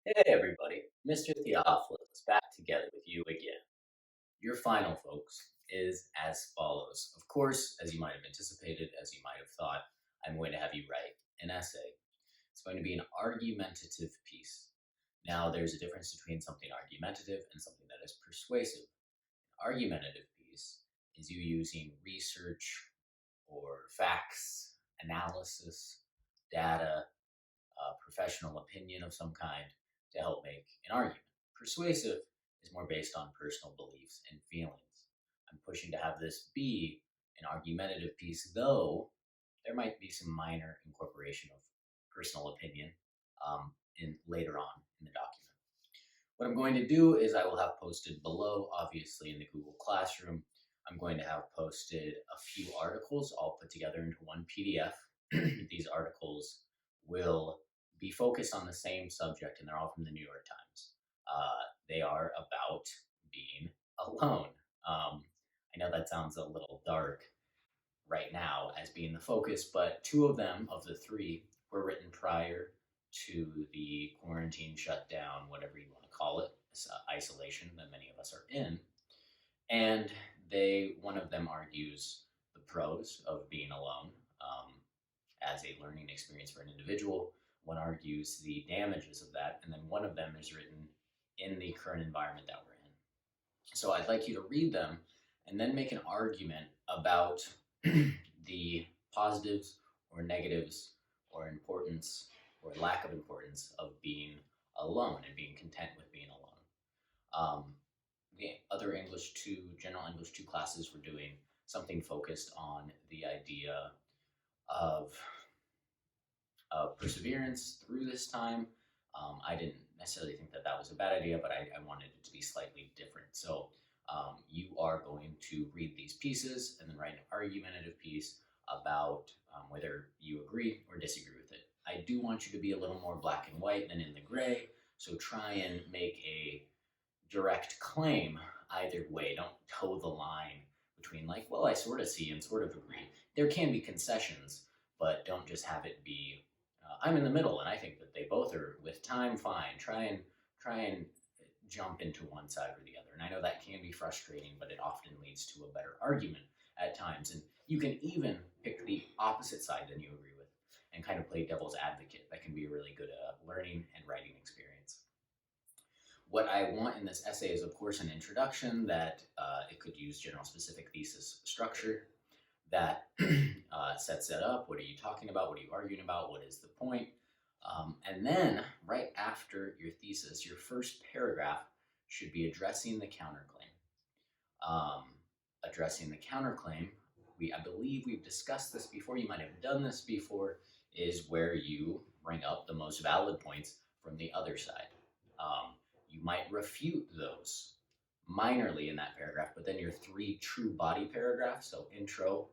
Hey everybody, Mr. Theophilus back together with you again. Your final, folks, is as follows. Of course, as you might have anticipated, as you might have thought, I'm going to have you write an essay. It's going to be an argumentative piece. Now, there's a difference between something argumentative and something that is persuasive. An argumentative piece is you using research or facts, analysis, data, professional opinion of some kind to help make an argument. Persuasive is more based on personal beliefs and feelings. I'm pushing to have this be an argumentative piece, though there might be some minor incorporation of personal opinion in later on in the document. What I'm going to do is I will have posted below, obviously in the Google Classroom, I'm going to have posted a few articles all put together into one PDF. These articles will be focused on the same subject, and they're all from the New York Times. They are about being alone. I know that sounds a little dark right now as being the focus, but two of them, of the three, were written prior to the quarantine shutdown, whatever you want to call it, this isolation that many of us are in. And one of them argues the pros of being alone as a learning experience for an individual. One argues the damages of that, and then one of them is written in the current environment that we're in. So I'd like you to read them and then make an argument about the positives or negatives or importance or lack of importance of being alone and being content with being alone. The other General English 2 classes were doing something focused on the idea of perseverance through this time. I didn't necessarily think that that was a bad idea, but I wanted it to be slightly different. So you are going to read these pieces and then write an argumentative piece about whether you agree or disagree with it. I do want you to be a little more black and white than in the gray, so try and make a direct claim either way. Don't toe the line between, like, well, I sort of see and sort of agree. There can be concessions, but don't just have it be I'm in the middle and I think that they both are, with time, fine. Try and jump into one side or the other. And I know that can be frustrating, but it often leads to a better argument at times. And you can even pick the opposite side than you agree with and kind of play devil's advocate. That can be a really good learning and writing experience. What I want in this essay is, of course, an introduction that it could use general specific thesis structure that sets it up. What are you talking about? What are you arguing about? What is the point? And then, right after your thesis, your first paragraph should be addressing the counterclaim. Addressing the counterclaim, I believe we've discussed this before, you might have done this before, is where you bring up the most valid points from the other side. You might refute those minorly in that paragraph, but then your three true body paragraphs, so intro,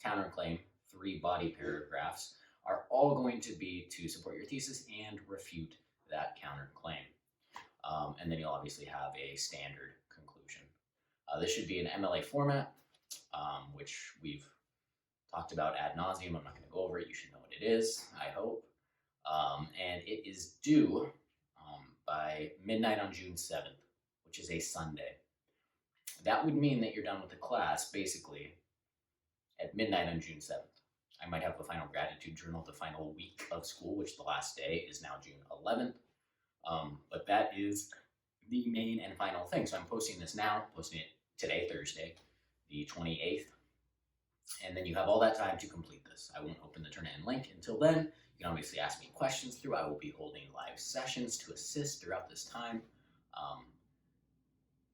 counterclaim, three body paragraphs, are all going to be to support your thesis and refute that counterclaim. And then you'll obviously have a standard conclusion. This should be an MLA format, which we've talked about ad nauseum. I'm not going to go over it. You should know what it is, I hope. And it is due by midnight on June 7th, which is a Sunday. That would mean that you're done with the class basically at midnight on June 7th. I might have the final gratitude journal the final week of school, which the last day is now June 11th. But that is the main and final thing. So I'm posting this now, posting it today, Thursday, the 28th. And then you have all that time to complete this. I won't open the Turnitin link until then. You can obviously ask me questions through. I will be holding live sessions to assist throughout this time.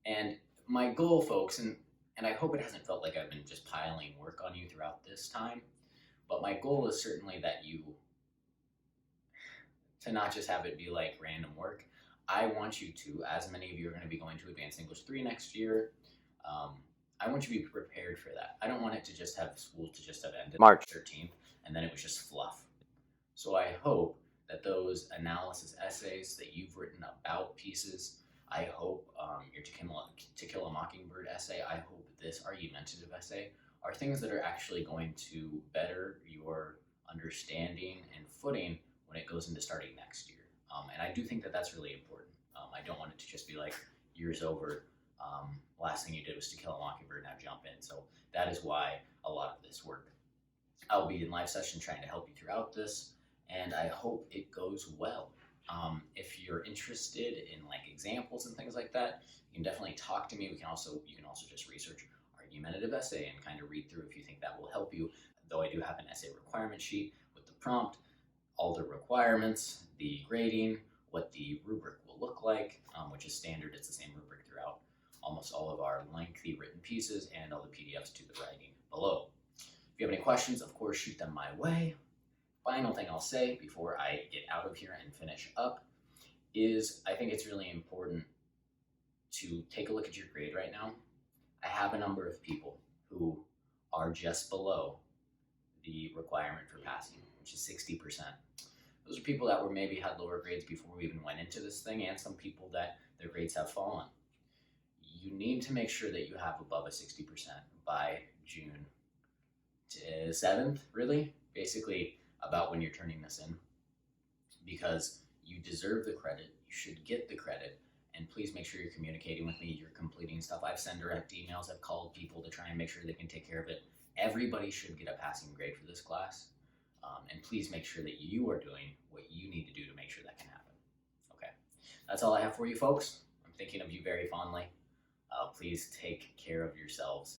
And my goal, folks, and I hope it hasn't felt like I've been just piling work on you throughout this time, but my goal is certainly that to not just have it be like random work. I want you to, as many of you are going to be going to Advanced English 3 next year, I want you to be prepared for that. I don't want it to just have school to just have ended March 13th and then it was just fluff. So I hope that those analysis essays that you've written about pieces, I hope your To Kill a Mockingbird essay, I hope this argumentative essay are things that are actually going to better your understanding and footing when it goes into starting next year. And I do think that that's really important. I don't want it to just be like years over. Last thing you did was To Kill a Mockingbird, now jump in. So that is why a lot of this work. I'll be in live session trying to help you throughout this, and I hope it goes well. If you're interested in like examples and things like that, you can definitely talk to me. You can also just research argumentative essay and kind of read through if you think that will help you. Though I do have an essay requirement sheet with the prompt, all the requirements, the grading, what the rubric will look like, which is standard. It's the same rubric throughout almost all of our lengthy written pieces, and all the PDFs to the writing below. If you have any questions, of course, shoot them my way. Final thing I'll say before I get out of here and finish up is I think it's really important to take a look at your grade right now. I have a number of people who are just below the requirement for passing, which is 60%. Those are people that were maybe had lower grades before we even went into this thing, and some people that their grades have fallen. You need to make sure that you have above a 60% by June 7th, really, basically about when you're turning this in, because you deserve the credit, you should get the credit, and please make sure you're communicating with me, you're completing stuff. I've sent direct emails, I've called people to try and make sure they can take care of it. Everybody should get a passing grade for this class, and please make sure that you are doing what you need to do to make sure that can happen. Okay, that's all I have for you folks. I'm thinking of you very fondly. Please take care of yourselves